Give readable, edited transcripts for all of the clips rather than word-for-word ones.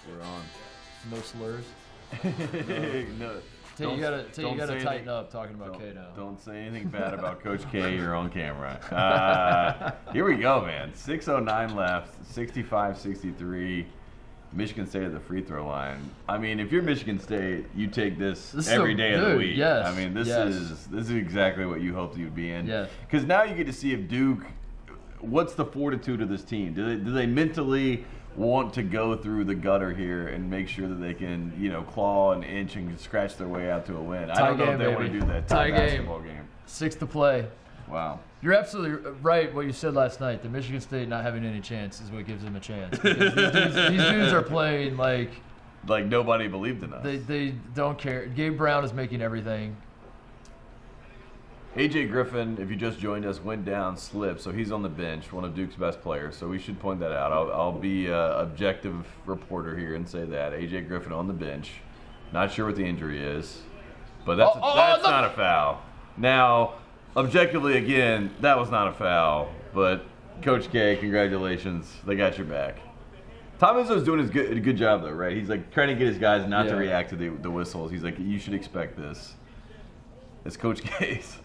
We're on. No slurs. No. You gotta tighten up talking about K now. Don't say anything bad about Coach K. You're on camera. Here we go, man. 6:09 left. 65-63. Michigan State at the free throw line. I mean, if you're Michigan State, you take this every day of the week. Yes, I mean, this is exactly what you hoped you'd be in. Yes. Because now you get to see if Duke. What's the fortitude of this team? Do they mentally want to go through the gutter here and make sure that they can, claw and inch and scratch their way out to a win? I don't know if they want to do that. Tie basketball game. 6 to play. Wow. You're absolutely right what you said last night. The Michigan State not having any chance is what gives them a chance. Because these dudes are playing like nobody believed in us. They don't care. Gabe Brown is making everything. AJ Griffin, if you just joined us, went down, slipped, so he's on the bench, one of Duke's best players. So we should point that out. I'll be an objective reporter here and say that. AJ Griffin on the bench. Not sure what the injury is, but that's not a foul. Now, objectively, again, that was not a foul, but Coach K, congratulations. They got your back. Tom Izzo's doing a good job, though, right? He's trying to get his guys not to react to the whistles. He's like, you should expect this. It's Coach K's.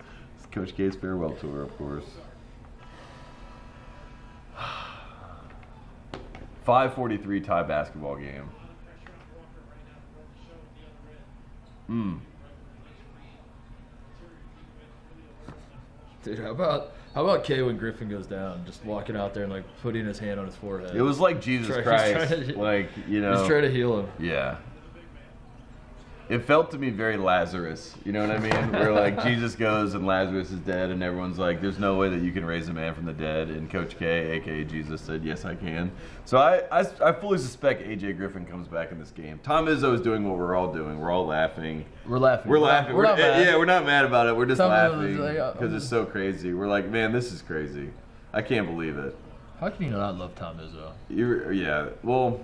Coach K's farewell tour, of course. 5:43 tie basketball game. Dude, how about K when Griffin goes down, just walking out there and putting his hand on his forehead? It was like Jesus Christ, He's trying to heal him. Yeah. It felt to me very Lazarus, you know what I mean? Where Jesus goes and Lazarus is dead and everyone's like, there's no way that you can raise a man from the dead. And Coach K, a.k.a. Jesus, said, yes, I can. So I fully suspect A.J. Griffin comes back in this game. Tom Izzo is doing what we're all doing. We're all laughing. We're laughing. We're laughing. We're not mad. Yeah, we're not mad about it. We're just laughing like, because it's so crazy. We're like, man, this is crazy. I can't believe it. How can you not love Tom Izzo? Yeah, well,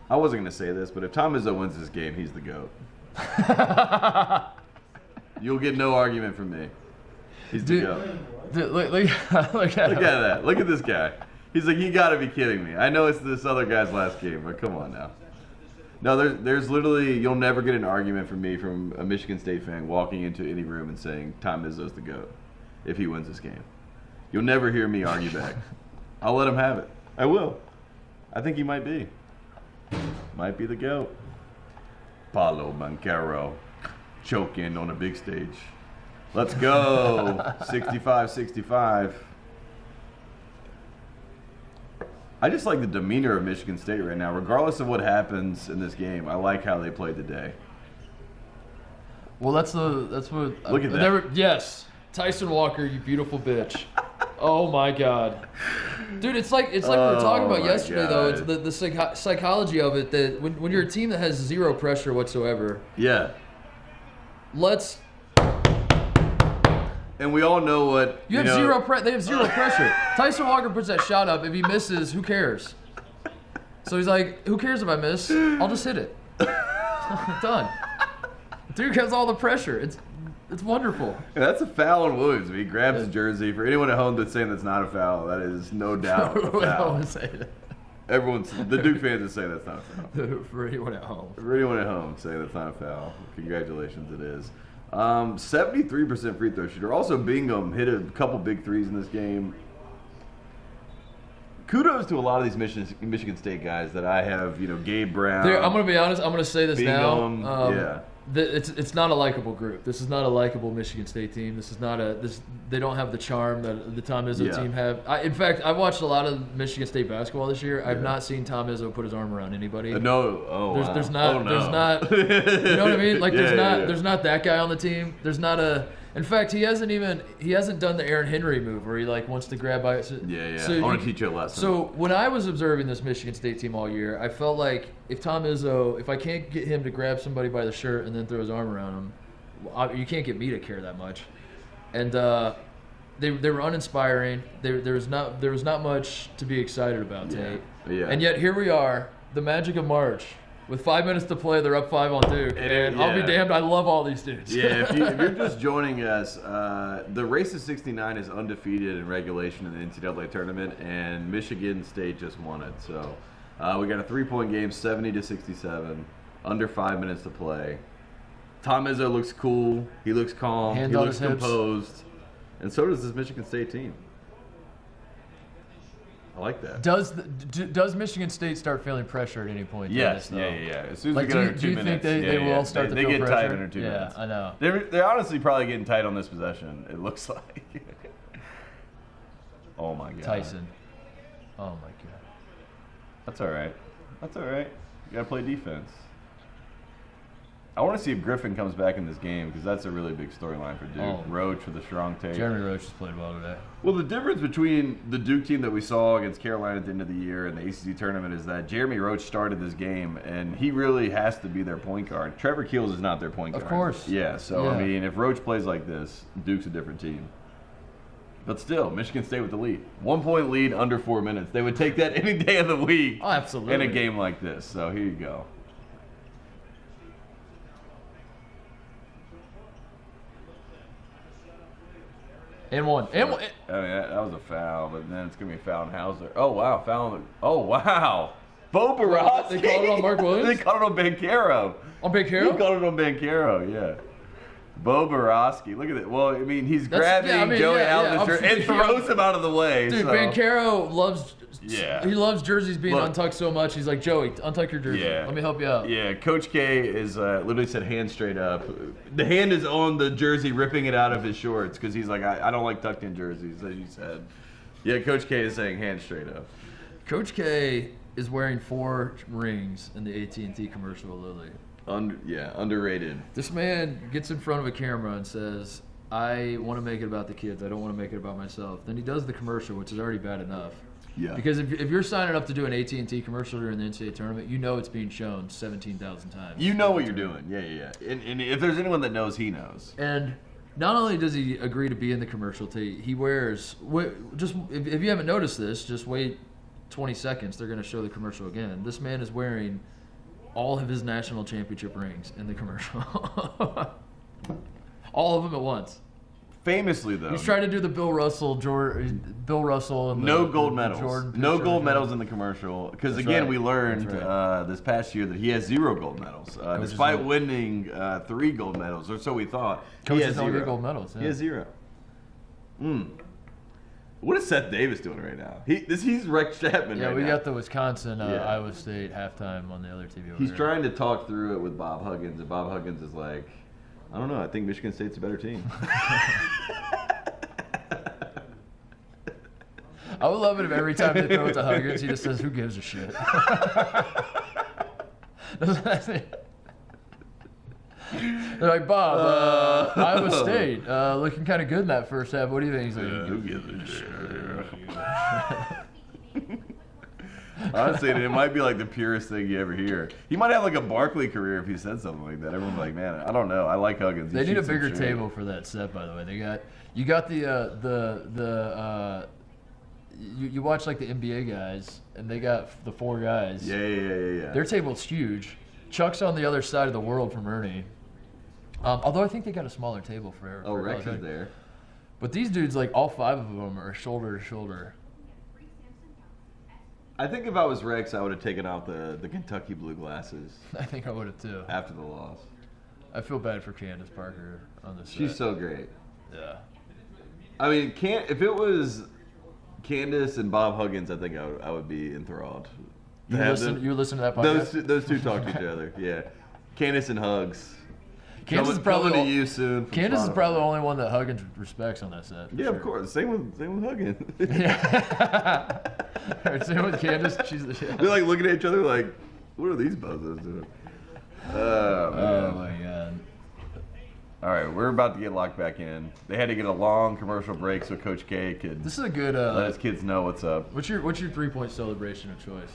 I wasn't going to say this, but if Tom Izzo wins this game, he's the GOAT. You'll get no argument from me. He's the GOAT. Dude, look at that. Look at this guy. He's like, you got to be kidding me. I know it's this other guy's last game, but come on now. No, there's literally, you'll never get an argument from me from a Michigan State fan walking into any room and saying Tom Izzo's the GOAT if he wins this game. You'll never hear me argue back. I'll let him have it. I will. I think he might be. Might be the GOAT. Paulo Banchero choking on a big stage. Let's go. 65-65. I just like the demeanor of Michigan State right now. Regardless of what happens in this game, I like how they played today. Well, that's what. Look at that. Yes. Tyson Walker, you beautiful bitch. Oh my God, dude! It's like we were talking about yesterday, though. It's the psychology of it that when you're a team that has zero pressure whatsoever. Yeah. And we all know what you have zero. They have zero pressure. Tyson Walker puts that shot up. If he misses, who cares? So he's like, who cares if I miss? I'll just hit it. Done. Dude has all the pressure. It's wonderful. Yeah, that's a foul on Williams. He grabs his jersey. For anyone at home that's saying that's not a foul, that is no doubt a foul. The Duke fans are saying that's not a foul. For anyone at home. For anyone at home saying that's not a foul. Congratulations, it is. 73% free throw shooter. Also, Bingham hit a couple big threes in this game. Kudos to a lot of these Michigan State guys that I have, Gabe Brown. I'm going to be honest. I'm going to say this Bingham, now. It's not a likable group. This is not a likable Michigan State team. They don't have the charm that the Tom Izzo team have. In fact, I watched a lot of Michigan State basketball this year. I've not seen Tom Izzo put his arm around anybody. No. There's not. You know what I mean? There's not that guy on the team. There's not a. In fact, he hasn't done the Aaron Henry move where he wants to grab by it. So, I want to teach you a lesson. So when I was observing this Michigan State team all year, I felt like if Tom Izzo, if I can't get him to grab somebody by the shirt and then throw his arm around him, you can't get me to care that much. And they were uninspiring. There was not much to be excited about, Tate. Yeah. And yet here we are, the magic of March. With 5 minutes to play, they're up 5 on Duke, and I'll be damned, I love all these dudes. Yeah, if you're just joining us, the race to 69 is undefeated in regulation in the NCAA tournament, and Michigan State just won it. So We got a 3-point game, 70-67, under 5 minutes to play. Tom Izzo looks cool. He looks calm. Hands he on looks his hips. composed. And so does this Michigan State team. I like that. Does Michigan State start feeling pressure at any point? Yes, though? yeah. As soon as Like, we get under 2 minutes. Do you think they will start to they feel get pressure? tight under 2 minutes. Yeah, I know. They're honestly probably getting tight on this possession, it looks like. Oh, my God. Tyson. Oh, my God. That's all right. You got to play defense. I want to see if Griffin comes back in this game because that's a really big storyline for Duke. Oh. Roach with a strong take. Jeremy Roach has played well today. Well, the difference between the Duke team that we saw against Carolina at the end of the year and the ACC tournament is that Jeremy Roach started this game, and he really has to be their point guard. Trevor Keels is not their point guard. Of course. Yeah, so, Yeah. I mean, if Roach plays like this, Duke's a different team. But still, Michigan State with the lead. 1 point lead under 4 minutes. They would take that any day of the week Oh, absolutely. in a game like this. So here you go. And one. I mean, that was a foul, but then it's going to be a foul on Hauser. Oh, wow. Foul on oh, wow. Bo Borowski. They called it on Mark Williams? They called it on Banchero. On Banchero? He called it on Banchero, yeah. Bo Borowski. Look at it. Well, I mean, he's grabbing Joey Aldister and throws him out of the way. Dude, so. Banchero loves... Yeah. He loves jerseys being Look. untucked so much. He's like, Joey, untuck your jersey. Yeah. Let me help you out. Yeah, Coach K is literally said hand straight up. The hand is on the jersey, ripping it out of his shorts because he's like, I don't like tucked in jerseys, as you said. Yeah, Coach K is saying hand straight up. Coach K is wearing 4 rings in the AT&T commercial with Lily. Underrated. This man gets in front of a camera and says, I want to make it about the kids. I don't want to make it about myself. Then he does the commercial, which is already bad enough. Yeah. Because if you're signing up to do an AT&T commercial during the NCAA tournament, you know it's being shown 17,000 times. You know what you're doing. Yeah. And if there's anyone that knows, he knows. And not only does he agree to be in the commercial, he wears just if you haven't noticed this, just wait 20 seconds. They're going to show the commercial again. This man is wearing all of his national championship rings in the commercial. All of them at once. Famously, though, He's trying to do the Bill Russell and no gold medals. Jordan No picture. gold medals in the commercial. Because That's again, right. we learned That's right. this past year that he has 0 gold medals, despite winning 3 gold medals, or so we thought. Coaches don't get gold medals. Yeah. He has 0. What is Seth Davis doing right now? He's Rex Chapman. Yeah, right we now. got the Wisconsin Yeah. Iowa State halftime on the other TV. He's trying to talk through it with Bob Huggins, and Bob Huggins is like, I don't know. I think Michigan State's a better team. I would love it if every time they throw it to Huggins, he just says, "Who gives a shit?" They're like, Bob, Iowa State looking kind of good in that first half. What do you think? He's like, Who gives a shit? Honestly, it might be like the purest thing you ever hear. He might have like a Barkley career if he said something like that. Everyone's like, man, I don't know. I like Huggins. He They need a shoots some bigger straight. table for that set, by the way. You watch like the NBA guys, and they got the 4 guys. Yeah. Their table's huge. Chuck's on the other side of the world from Ernie. Although I think they got a smaller table for Eric. Oh, Rex is there. But these dudes, like all 5 of them, are shoulder to shoulder. I think if I was Rex, I would have taken off the Kentucky blue glasses I think I would have too. after the loss. I feel bad for Candace Parker on this. She's set. so great. Yeah. I mean, if it was Candace and Bob Huggins, I think I would be enthralled. You To have listen to that Those podcast? those two talk to each other. Yeah, Candace and Hugs. Candace is coming probably to you soon. from Candace is Spotify. probably the only one that Huggins respects on that set. for Yeah, sure. of course. Same with Huggins. Yeah. Same with Candace. She's the shit. They're like looking at each other like, what are these bozos doing? Oh, man. Oh my god. All right, we're about to get locked back in. They had to get a long commercial break so Coach K could This is a good. let his kids know what's up. What's your 3-point celebration of choice?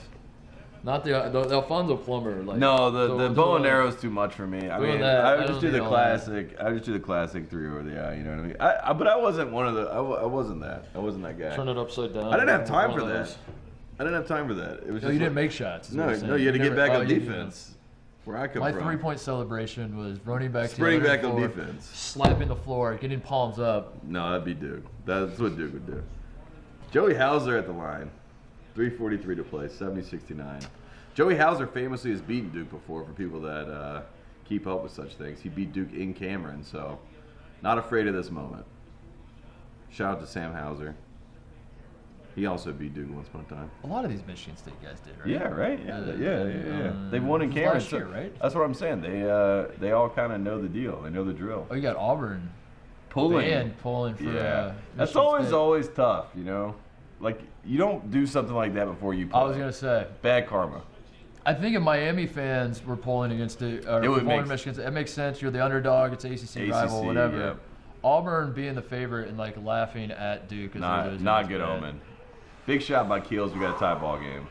Not the Alfonso Plumber. Like No, the bow and arrow. arrow is too much for me. I Doing mean, that, I I would just don't do the need all that. classic. I would just do the classic 3 over the eye. You know what I mean? But I wasn't one of the. I wasn't that. I wasn't that guy. Turn it upside down. I didn't have time One for of that. those. I didn't have time for that. It was No, just you didn't like- make shots. is No, what I'm saying. no, you had to get back on you didn't. defense. Where I come My from. 3-point celebration was running back, Sprinting to the back on floor, defense. slapping the floor, getting palms up. No, that'd be Duke. That's what Duke would do. Joey Hauser at the line. 3:43 to play, 70-69. Joey Hauser famously has beaten Duke before. For people that keep up with such things, he beat Duke in Cameron, so not afraid of this moment. Shout out to Sam Hauser. He also beat Duke once upon a time. A lot of these Michigan State guys did, right? Yeah, right. Yeah. They've won in Cameron. Last year, right? That's what I'm saying. They all kind of know the deal. They know the drill. Oh, you got Auburn Pulling for. That's Michigan State. always tough, you know. Like you don't do something like that before you play. I was gonna say bad karma. I think if Miami fans were pulling against it, or It would pulling make- Michigan State, it makes sense. You're the underdog. It's ACC rival, whatever. Yeah. Auburn being the favorite and like laughing at Duke is Not good omen. Big shot by Keels. We got a tie ball game.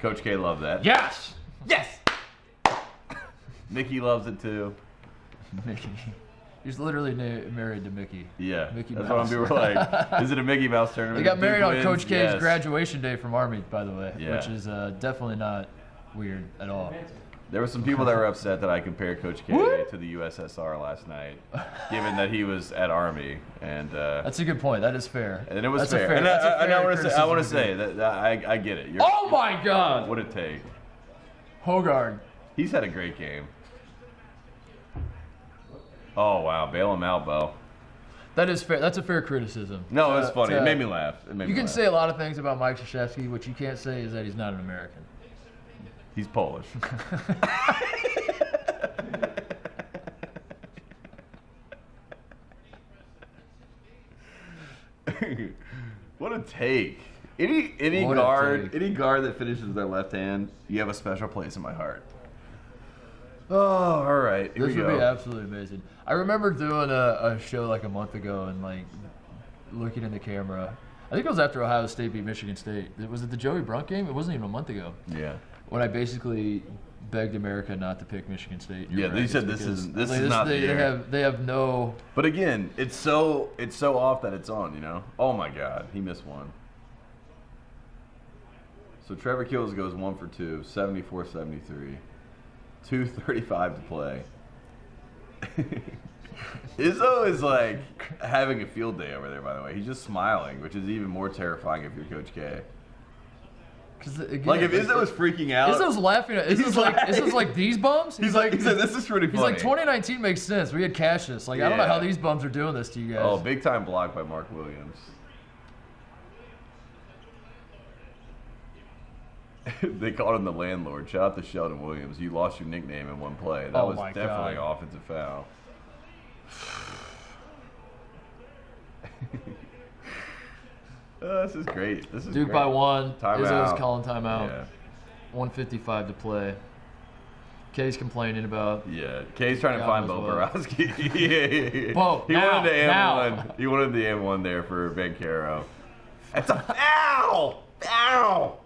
Coach K loved that. Yes. Mickey loves it too. Mickey. He's literally married to Mickey. Yeah, Mickey that's Mouse. what people were like. Is it a Mickey Mouse tournament? They got Duke married on wins? Coach K's Yes. graduation day from Army, by the way, Yeah. which is definitely not weird at all. There were some people that were upset that I compared Coach K What? to the USSR last night, given that he was at Army, and That's a good point. That is fair. and it was That's fair. And that's a fair I want to criticism. say that I get it. Oh my God! What a take. Hogard. He's had a great game. Oh wow, bail him out, Bo. That is fair. That's a fair criticism. No, it's funny. It made me laugh. You can say a lot of things about Mike Krzyzewski. What you can't say is that he's not an American. He's Polish. What a take. Any What a guard take. that finishes with their left hand, you have a special place in my heart. Oh, all right. Here This we would go. be absolutely amazing. I remember doing a show like a month ago and like looking in the camera. I think it was after Ohio State beat Michigan State. Was it the Joey Brunt game? It wasn't even a month ago. Yeah. When I basically begged America not to pick Michigan State. in your Yeah, they said brackets this because is not the they year. They have no. But again, it's so off that it's on, you know? Oh my God, he missed one. So Trevor Keels goes 1 for 2, 74-73. 2:35 to play. Izzo is like having a field day over there, by the way. He's just smiling, which is even more terrifying if you're Coach K. Like if Izzo was freaking out. Izzo's laughing at. Izzo's like these bums. He's like this is pretty funny. He's like 2019 makes sense. We had Cassius. Like I don't know how these bums are doing this to you guys. Oh, big time block by Mark Williams. They called him the landlord. Shout out to Sheldon Williams. You lost your nickname in one play. That was definitely an offensive foul. This is great. This is Duke great. by 1. Timeout. Izzo's calling timeout. Yeah. 1:55 to play. K's complaining about. Yeah. K's trying to Got find him Bo as well. Borowski. Bo, he now, wanted the now. M1. He wanted the M1 there for Bancaro. It's a foul! Foul!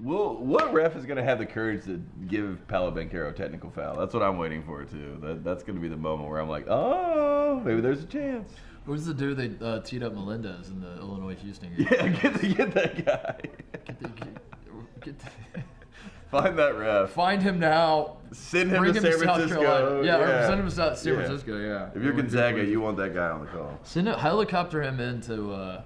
Well, what ref is going to have the courage to give Paolo Bancaro a technical foul? That's what I'm waiting for, too. That's going to be the moment where I'm like, oh, maybe there's a chance. Who's the dude they teed up Melendez in the Illinois-Houston game? Yeah, get that guy. Get the- Find that ref. Find him now. Send him Bring to him San to South Francisco. Carolina. Yeah, or send him to San Yeah. Francisco, yeah. If you're Gonzaga, you want that guy on the call. Send him, helicopter him into,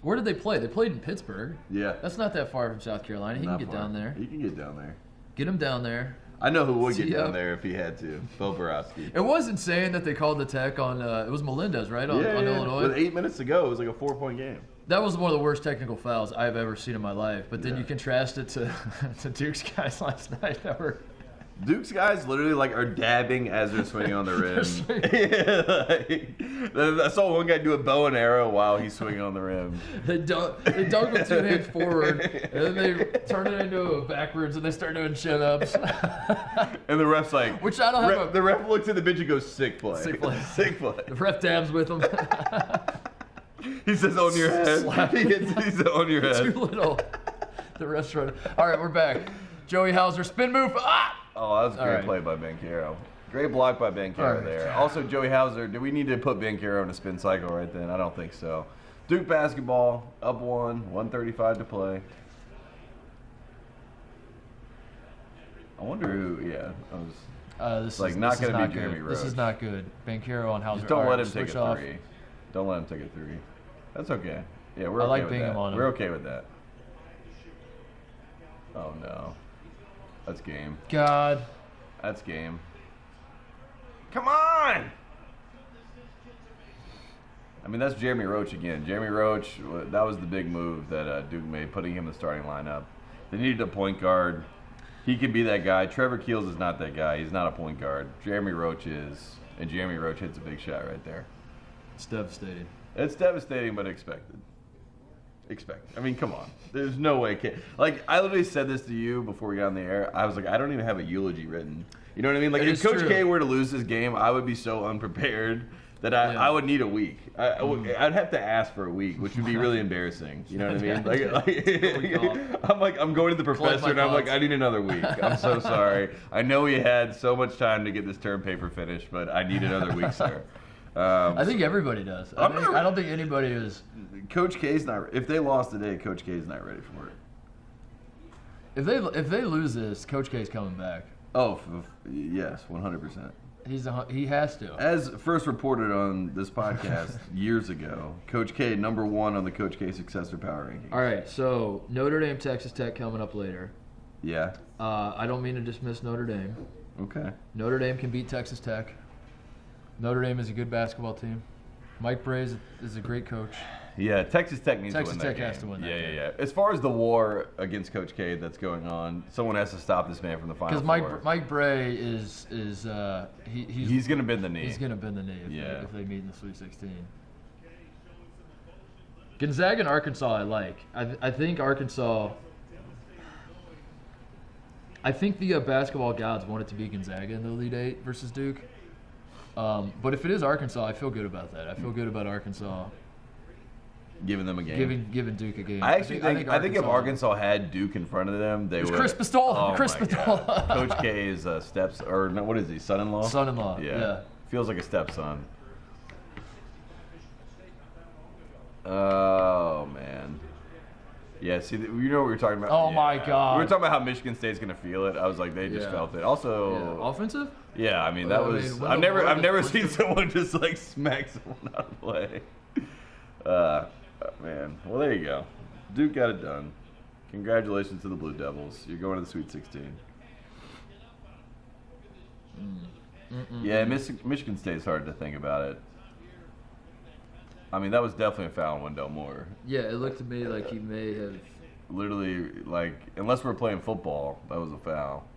where did they play? They played in Pittsburgh. Yeah. That's not that far from South Carolina. He Not can get far. down there. He can get down there. Get him down there. I know who would get See ya. down there if he had to. Bo Borowski. It was insane that they called the tech on, it was Melendez, right, on Illinois? With 8 minutes to go, it was like a 4-point game. That was one of the worst technical fouls I've ever seen in my life. But then Yeah. you contrast it to, to Duke's guys last night that were. Duke's guys literally like are dabbing as they're swinging on the rim. Yeah, I saw one guy do a bow and arrow while he's swinging on the rim. They dunk with 2 hands forward, and then they turn it into a backwards, and they start doing chin-ups. And the ref's like, Which I don't have the ref looks at the bench and goes, sick play. Sick play. Sick play. The ref dabs with them. He says on your head. Slap. He says on your head. Too little. The ref's trying to. All right, we're back. Joey Hauser, spin move. Ah! Oh, that was a All great right. play by Bancaro. Great block by Bancaro All right. there. Also, Joey Hauser, do we need to put Bancaro in a spin cycle right then? I don't think so. Duke basketball, up 1:35 to play. I wonder who, This Like, is, not this is gonna be not Jeremy good. This is Roach. not good. Bancaro on Hauser. just don't All let right, him take switch a off. 3. Don't let him take a 3. That's okay. Yeah, we're I okay like with Bingham that. on him. We're okay with that. Oh no, that's game. God. That's game. Come on! I mean, that's Jeremy Roach again. Jeremy Roach, that was the big move that Duke made, putting him in the starting lineup. They needed a point guard. He could be that guy. Trevor Keels is not that guy. He's not a point guard. Jeremy Roach is, and Jeremy Roach hits a big shot right there. It's devastating. It's devastating, but expected. I mean, come on. There's no way. Like, I literally said this to you before we got on the air. I was like, I don't even have a eulogy written. You know what I mean? Like, if Coach K were to lose this game, I would be so unprepared that I would need a week. I'd have to ask for a week, which would be really embarrassing. You know what I mean? I'm going to the professor, and I'm like, I need another week. I'm so sorry. I know we had so much time to get this term paper finished, but I need another week, sir. I think everybody does. I don't think anybody is. Coach K's not. If they lost today, Coach K's not ready for If it. they lose this, Coach K's coming back. Oh, yes, 100%. He has to. As first reported on this podcast years ago, Coach K #1 on the Coach K successor power rankings. All right, so Notre Dame, Texas Tech coming up later. Yeah. I don't mean to dismiss Notre Dame. Okay. Notre Dame can beat Texas Tech. Notre Dame is a good basketball team. Mike Bray is a great coach. Yeah, Texas Tech needs to win that game. Texas Tech has to win that game. Yeah. As far as the war against Coach K that's going on, someone has to stop this man from the Final Four. Because Mike Bray is he's going to bend the knee. He's going to bend the knee if they meet in the Sweet 16. Gonzaga and Arkansas I like. I think Arkansas – I think the basketball gods want it to be Gonzaga in the Elite Eight versus Duke. But if it is Arkansas, I feel good about that. I feel good about Arkansas giving them a game. Giving Duke a game. I think if Arkansas had Duke in front of them, they would. Chris Pistola. Oh Chris Pistola. Coach K's what is he? Son-in-law. Son-in-law. Yeah. Feels like a stepson. Oh man. Yeah, see, you know what we were talking about? Oh, my God. We were talking about how Michigan State's going to feel it. I was like, they just felt it. Also... Offensive? Yeah, I mean, that was... I've never seen someone just, like, smack someone out of play. Man. Well, there you go. Duke got it done. Congratulations to the Blue Devils. You're going to the Sweet 16. Yeah, Michigan State's hard to think about it. I mean, that was definitely a foul on Wendell Moore. Yeah, it looked to me like he may have... Literally, like, unless we're playing football, that was a foul.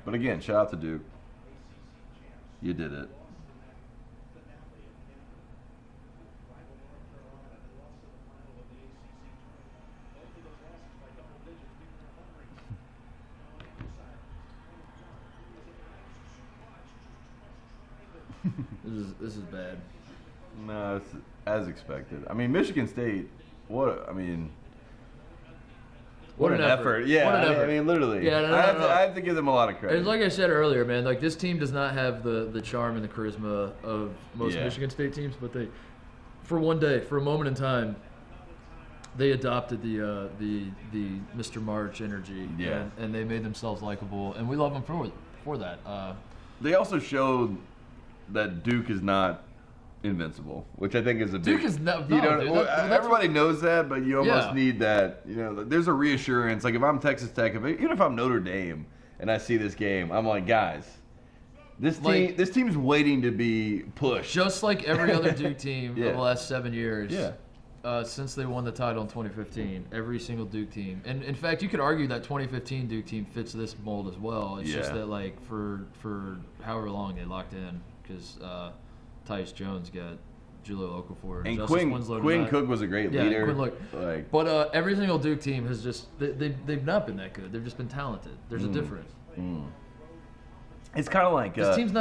But again, shout out to Duke. You did it. This is bad. No, it's as expected. I mean, Michigan State. What an effort. Yeah, what an effort. I mean, literally. Yeah, no. I have to give them a lot of credit. And like I said earlier, man, like this team does not have the charm and the charisma of most Michigan State teams, but they, for one day, for a moment in time, they adopted the Mr. March energy. Yeah. And they made themselves likable, and we love them for that. They also showed that Duke is not invincible, which I think is a big. Duke is no. Everybody knows that, but you almost need that. You know, there's a reassurance. Like if I'm Texas Tech, even if I'm Notre Dame, and I see this game, I'm like, guys, this team's waiting to be pushed. Just like every other Duke team of the last 7 years. Yeah. Since they won the title in 2015, every single Duke team, and in fact, you could argue that 2015 Duke team fits this mold as well. It's just that like for however long they locked in, because Titus Jones got Julio Okafor and Quinn Cook was a great leader. But every single Duke team has just they've not been that good. They've just been talented. There's a difference. It's kind of like this team's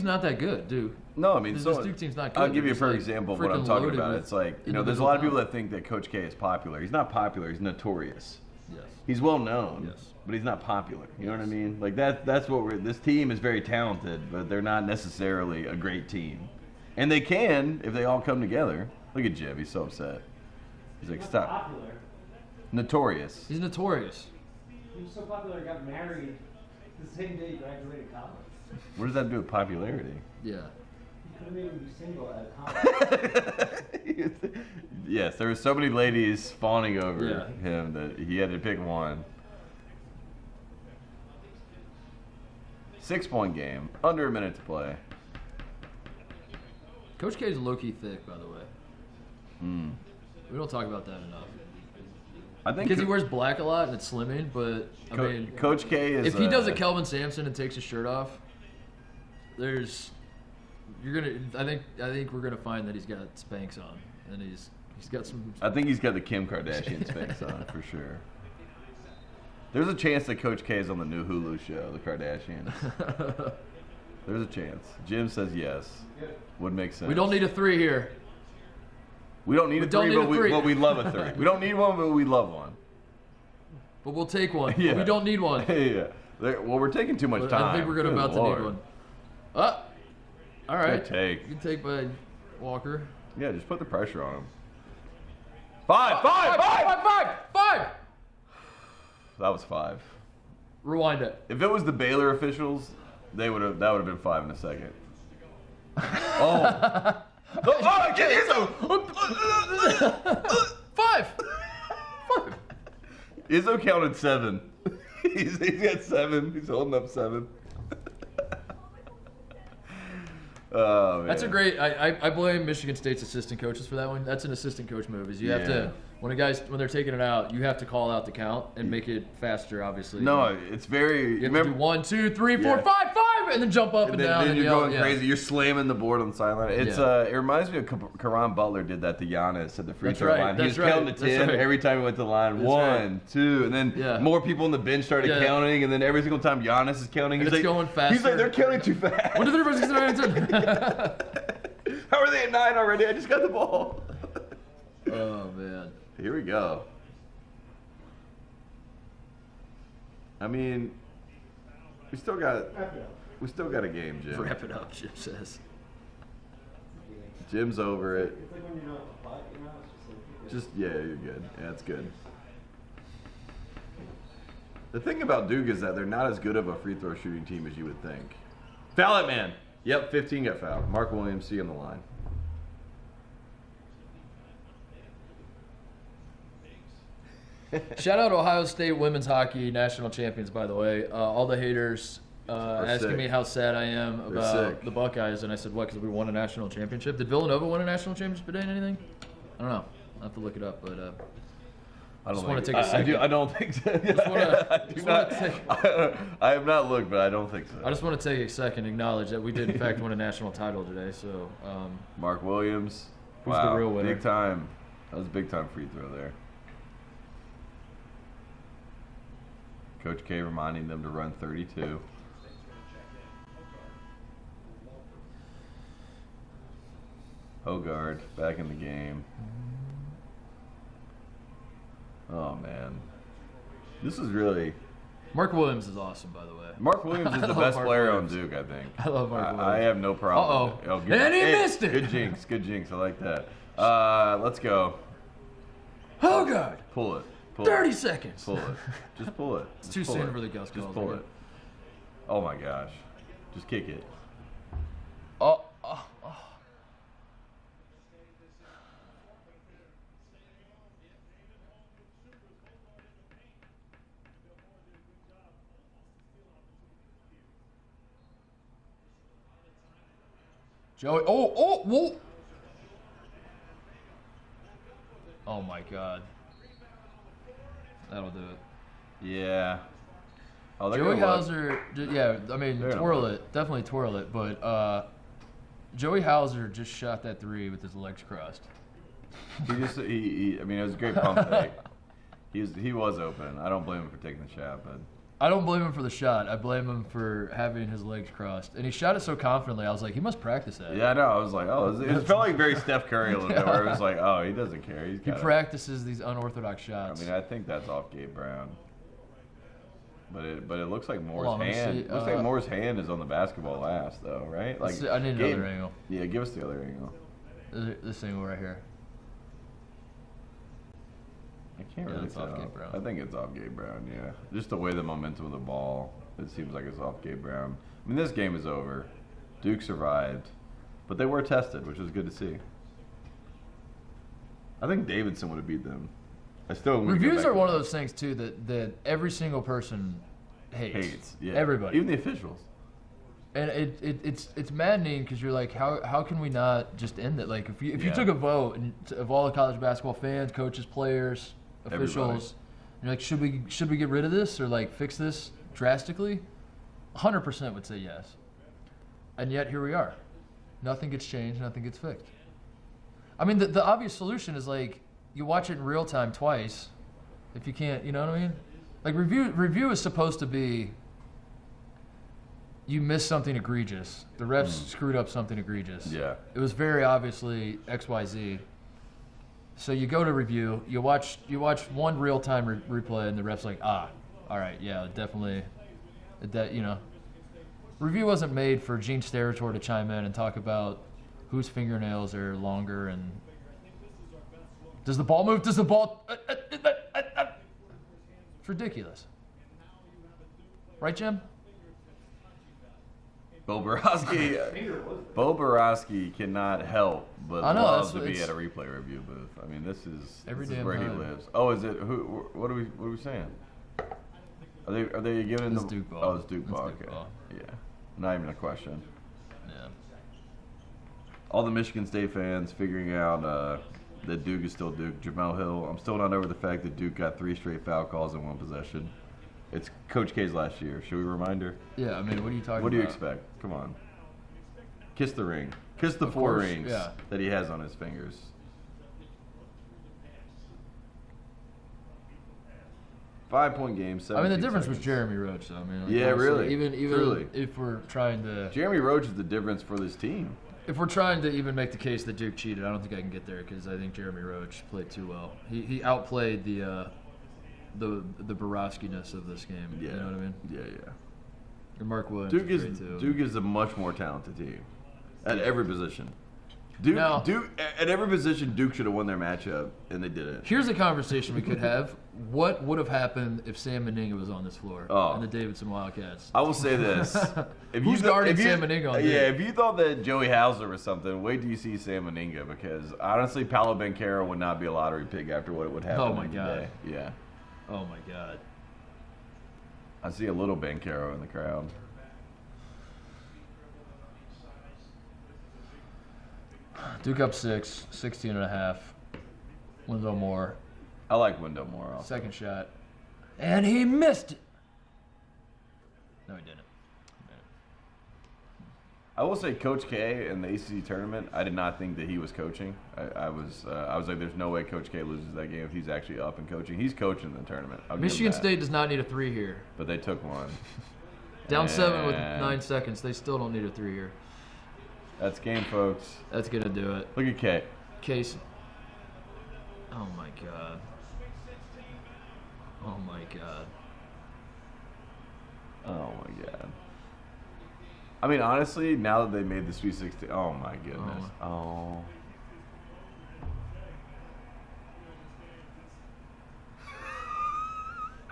not that good, Duke. No, I mean, this Duke team's not good. I'll give you a perfect example of what I'm talking about. It's like, you know, there's a lot of people that think that Coach K is popular. He's not popular. He's notorious. Yes. He's well known. Yes. But he's not popular. You know what I mean? Like that's what this team is very talented, but they're not necessarily a great team. And they can if they all come together. Look at Jib. He's so upset. He's like, stop. Popular. Notorious. He's notorious. He was so popular he got married the same day he graduated college. What does that do with popularity? Yeah. have made him be single at a concert. Yes, there were so many ladies fawning over him that he had to pick one. 6-point game, under a minute to play. Coach K is low-key thick, by the way. We don't talk about that enough. I think because he wears black a lot and it's slimming, but I mean, Coach K is. If he does a Kelvin Sampson and takes his shirt off, I think we're gonna find that he's got Spanx on, and he's got some. I think he's got the Kim Kardashian Spanx on for sure. There's a chance that Coach K is on the new Hulu show, The Kardashians. There's a chance. Jim says yes. Would make sense. We don't need a 3 here. We don't need a 3, but we love a 3. We don't need one, but we love one. But we'll take one. Yeah. We don't need one. Yeah. Well, we're taking too much time. I think we're about to need one. All right. Good take. Good take by Walker. Yeah, just put the pressure on him. 5! That was 5. Rewind it. If it was the Baylor officials, that would have been 5 in a second. Oh. Oh, get Izzo! 5. Izzo counted 7. He's got 7. He's holding up 7. Oh, man. That's a great. I blame Michigan State's assistant coaches for that one. That's an assistant coach move. Is you have to when they're taking it out, you have to call out the count and make it faster. Obviously. No, it's very. You have to do 1, 2, 3, 4, 5, and then jump up and down. Then you're going crazy. You're slamming the board on the sideline. It's it reminds me of Karan Butler did that to Giannis at the free throw line. He was counting to 10 every time he went to the line. 1, 2, and then more people on the bench started counting, and then every single time Giannis is counting, he's like, going faster. He's like, they're counting too fast. 1, 2, 3, 4, 6, 7, 8, 9, 10. How are they at 9 already? I just got the ball. Oh man. Here we go. I mean, we still got a game, Jim. Wrap it up, Jim says. Jim's over it. It's like when you're not the puck, you know? It's just Yeah, you're good. Yeah, it's good. The thing about Duke is that they're not as good of a free throw shooting team as you would think. Foul it, man. Yep, 15 got fouled. Mark Williams, C on the line. Shout out Ohio State women's hockey national champions, by the way. All the haters asking me how sad I am about the Buckeyes, and I said, what, because we won a national championship? Did Villanova win a national championship today in anything? I don't know. I'll have to look it up, but I just want to take a second. I don't think so. I have not looked, but I don't think so. I just want to take a second and acknowledge that we did, in fact, win a national title today. So, Mark Williams. Who's the real winner? Big time. That was a big time free throw there. Coach K reminding them to run 32. Hogard back in the game. Oh, man. This is really... Mark Williams is awesome, by the way. Mark Williams is the best player on Duke, I think. I love Mark Williams. I have no problem with it. And he missed it! Good jinx. Good jinx. I like that. Let's go. Hogard! Pull it. 30 seconds. Pull it. Just pull it. It's too soon for the Gus calls. Just pull it. Oh, my gosh. Just kick it. Oh. Joey. Whoa. Oh my God. That'll do it. Yeah. Oh, Joey Hauser, I mean, twirl it. Definitely twirl it. But Joey Hauser just shot that 3 with his legs crossed. I mean, it was a great pump fake. He was open. I don't blame him for taking the shot, but... I don't blame him for the shot. I blame him for having his legs crossed. And he shot it so confidently, I was like, he must practice that. Yeah, I know. I was like, it felt like very Steph Curry a little bit, where it was like, oh, he doesn't care. He practices these unorthodox shots. I mean, I think that's off Gabe Brown. But it looks like Moore's hand. Looks like Moore's hand is on the basketball last, though, right? Like I need another angle. Yeah, give us the other angle. This angle right here. I can't really tell. Off Gabe Brown. I think it's off Gabe Brown, yeah. Just the way the momentum of the ball, it seems like it's off Gabe Brown. I mean, this game is over. Duke survived. But they were tested, which was good to see. I think Davidson would have beat them. I still wouldn't go Reviews back are to one of that. those things too that every single person hates. Yeah. Everybody. Even the officials. And it's maddening because you're like, how can we not just end it? Like if you took a vote of all the college basketball fans, coaches, players, officials, and you're like, should we get rid of this or like fix this drastically? 100% would say yes. And yet here we are. Nothing gets changed. Nothing gets fixed. I mean, the obvious solution is like you watch it in real time twice. If you can't, you know what I mean? Like review is supposed to be. You missed something egregious. The refs screwed up something egregious. Yeah. It was very obviously XYZ. So you go to review, you watch one real-time replay, and the ref's like, all right, yeah, definitely, Review wasn't made for Gene Steratore to chime in and talk about whose fingernails are longer and does the ball move? Does the ball? It's ridiculous. Right, Jim? Bo Borowski cannot help but I know, love to be it's- at a replay review booth. I mean, this is Every this is damn where he time. lives. Oh, is it? What are we saying? Are they giving It's the? Duke ball. Oh, it's Duke It's ball. Duke Okay. ball. Yeah, not even a question. Yeah. All the Michigan State fans figuring out that Duke is still Duke. Jamel Hill. I'm still not over the fact that Duke got 3 straight foul calls in one possession. It's Coach K's last year. Should we remind her? Yeah, I mean, what are you talking about? What do you expect? Come on. Kiss the ring. Kiss the Of 4 course, rings yeah. that he has on his fingers. 5-point game, 17 I mean, the difference was seconds. Jeremy Roach, though. I mean, like, Yeah, honestly, really. Even Truly. if we're trying to, Jeremy Roach is the difference for this team. if we're trying to even make the case that Duke cheated, I don't think I can get there because I think Jeremy Roach played too well. He outplayed the Borowski-ness of this game. Yeah. You know what I mean? Yeah. And Mark Williams Duke was is great too. Duke is a much more talented team at every position. Duke Now- at every position, Duke should have won their matchup, and they didn't. Here's a conversation we could have. What would have happened if Sam Meninga was on this floor and the Davidson Wildcats? I will say this: if Who's guarding Sam Meninga on Duke? Yeah, if you thought that Joey Hauser was something, wait till you see Sam Meninga, because honestly, Paolo Banchero would not be a lottery pick after what would happen. Oh, my God. today. Yeah, Oh my God. I see a little Banchero in the crowd. Duke up 6, 16.5. Wendell Moore, I like Wendell more. Also. second shot, and he missed it. No, he didn't. I will say, Coach K in the ACC tournament, I did not think that he was coaching. I was like, there's no way Coach K loses that game if he's actually up and coaching. He's coaching the tournament. I'll give him Michigan that. State does not need a 3 here. But they took one. Down 7 with And 9 seconds. They still don't need a 3 here. That's game, folks. That's gonna do it. Look at K. Case. Oh my God. Oh my God. Oh my God. I mean, honestly, now that they made the Sweet 16, oh my goodness. Oh.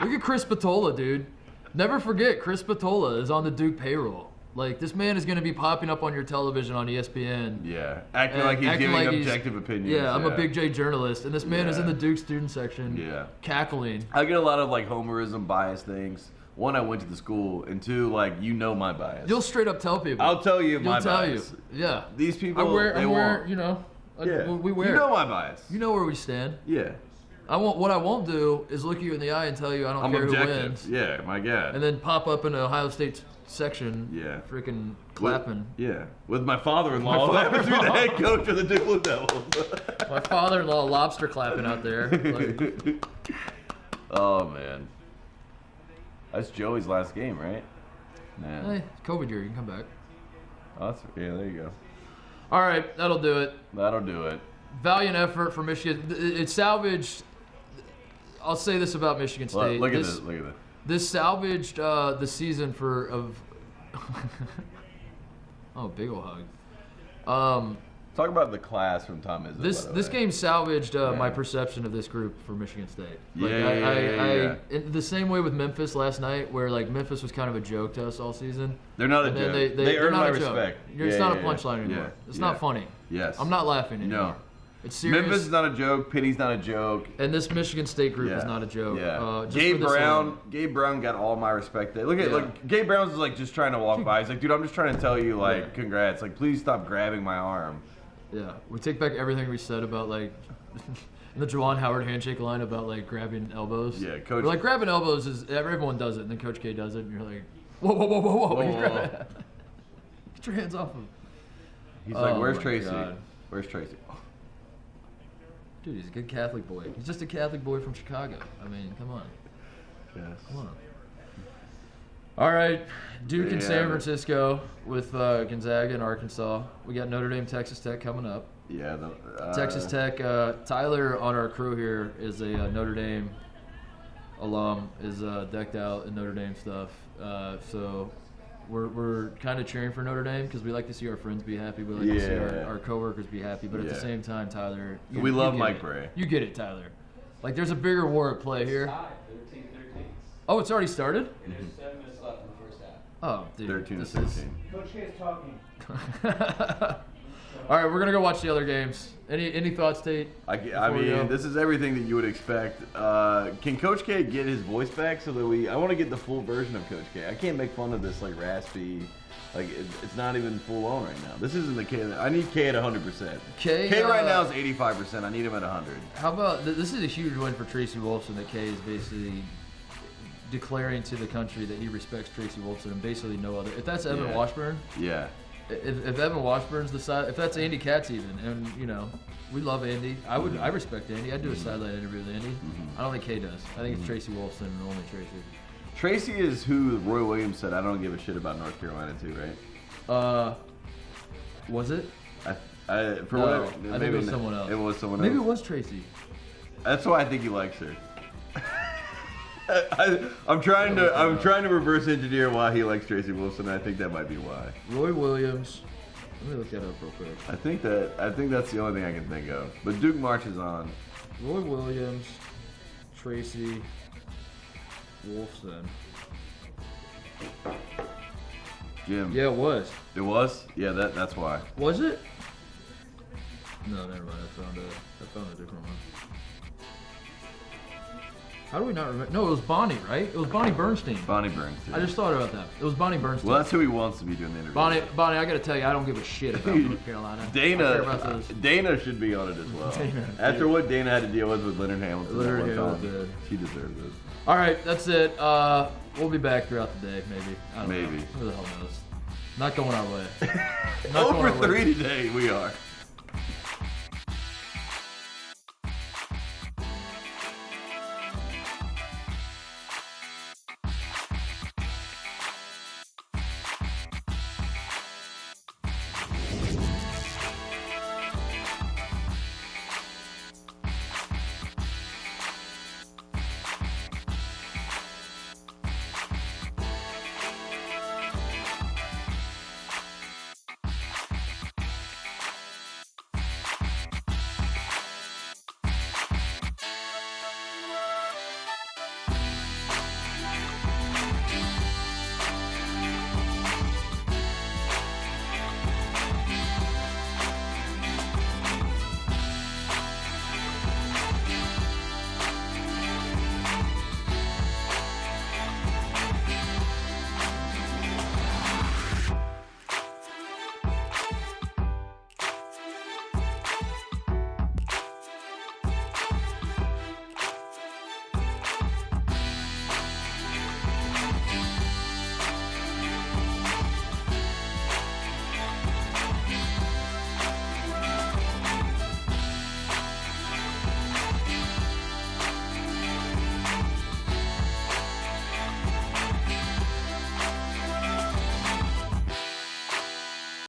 Look at Chris Patola, dude. Never forget, Chris Patola is on the Duke payroll. Like, this man is going to be popping up on your television on ESPN. Yeah. Acting and like he's acting giving like he's- objective opinions. Yeah, I'm a Big J journalist, and this man is in Yeah. the Duke student section, Yeah. cackling. I get a lot of like homerism bias things. One, I went to the school, and two, like, you know my bias. You'll straight up tell people. I'll tell you my You'll tell bias. you. Yeah. These people, I wear, they won't. you know, Yeah. we wear. You know my bias. You know where we stand. Yeah. What I won't do is look you in the eye and tell you I don't I'm care objective. who wins, Yeah, my God. and then pop up in an Ohio State section, Yeah. freaking clapping. Yeah. With my father-in-law, who happens to be the head coach of the Duke Blue Devils. My father-in-law lobster clapping out there. Like, Oh, man. That's Joey's last game, right? Man. hey, COVID year, you can come back. Oh, that's, yeah, there you go. All right, that'll do it. That'll do it. Valiant effort for Michigan. It salvaged. I'll say this about Michigan State. Look at this. Look at this. This salvaged the season of. Oh, big ol' hug. Talk about the class from Tom Izzo. This game salvaged my perception of this group for Michigan State. Like, Yeah. In the same way with Memphis last night, where like Memphis was kind of a joke to us all season. They're not a And joke. then They they're earn not my a joke. respect. It's not a punchline anymore. Yeah. It's Yeah. not funny. Yes. I'm not laughing anymore. No. It's serious. Memphis is not a joke. Penny's not a joke. And this Michigan State group is not a joke. Yeah. Just Gabe for this Brown. alone. Gabe Brown got all my respect. Look at Yeah. like Gabe Brown's like just trying to walk by. He's like, dude, I'm just trying to tell you like, congrats. Like, please stop grabbing my arm. Yeah, we take back everything we said about like the Juwan Howard handshake line about like grabbing elbows. Yeah, Coach. We're like grabbing elbows is everyone does it, and then Coach K does it, and you're like, whoa, whoa, whoa, whoa, whoa, Whoa. Get your hands off him. He's like, where's my Tracy? God. Where's Tracy? Dude, he's a good Catholic boy. He's just a Catholic boy from Chicago. I mean, come on, Yes. come on. All right, Duke and Yeah. San Francisco with Gonzaga and Arkansas. We got Notre Dame, Texas Tech coming up. Yeah. Texas Tech, Tyler on our crew here is a Notre Dame alum, is decked out in Notre Dame stuff. So we're kind of cheering for Notre Dame because we like to see our friends be happy. We like to see our coworkers be happy. But at the Yeah. same time, Tyler, We love get Mike it. Bray. You get it, Tyler. Like there's a bigger war at play here. 13-13. Oh, it's already started? And there's 7 minutes left in the first half. Oh, dude. 13 to this is- 16. Coach K is talking. All right, we're gonna go watch the other games. Any thoughts, Tate? I before we go? mean, this is everything that you would expect. Can Coach K get his voice back so that I want to get the full version of Coach K. I can't make fun of this like raspy, like it's not even full on right now. This isn't the K. I need K at 100%. K right now is 85%. I need him at 100. How about this is a huge win for Tracy Wolfson that Kay is basically declaring to the country that he respects Tracy Wolfson and basically no other. If that's Evan Yeah. Washburn, Yeah. if Evan Washburn's the side, if that's Andy Katz even, and you know we love Andy, I respect Andy. I'd do a sideline interview with Andy. I don't think Kay does. I think it's Tracy Wolfson and only Tracy. Tracy is who Roy Williams said, I don't give a shit about North Carolina too, right? Was it? For No, whatever, I think it maybe was not. someone else. It was someone Maybe it else. was Tracy. That's why I think he likes her. I'm trying to reverse engineer why he likes Tracy Wilson. And I think that might be why. Roy Williams. Let me look that up real quick. I think that's the only thing I can think of. But Duke marches on. Roy Williams, Tracy Wolfson. Jim. Yeah, it was. It was? Yeah, that's why. Was it? No, never mind. I found a different one. How do we not remember? No, it was Bonnie, right? It was Bonnie Bernstein. Bonnie Burns. I just thought about that. It was Bonnie Bernstein. Well, that's who he wants to be doing the interview. Bonnie, I gotta tell you, I don't give a shit about North Carolina. I care about those. Dana should be on it as well. Dana, After what Dana had to deal with Leonard Hamilton. Leonard that one Hamilton. time, she deserves it. All right, that's it. We'll be back throughout the day, maybe. I don't know. Maybe. Who the hell knows? Not going our way. Not going Over our way. 3 today, we are.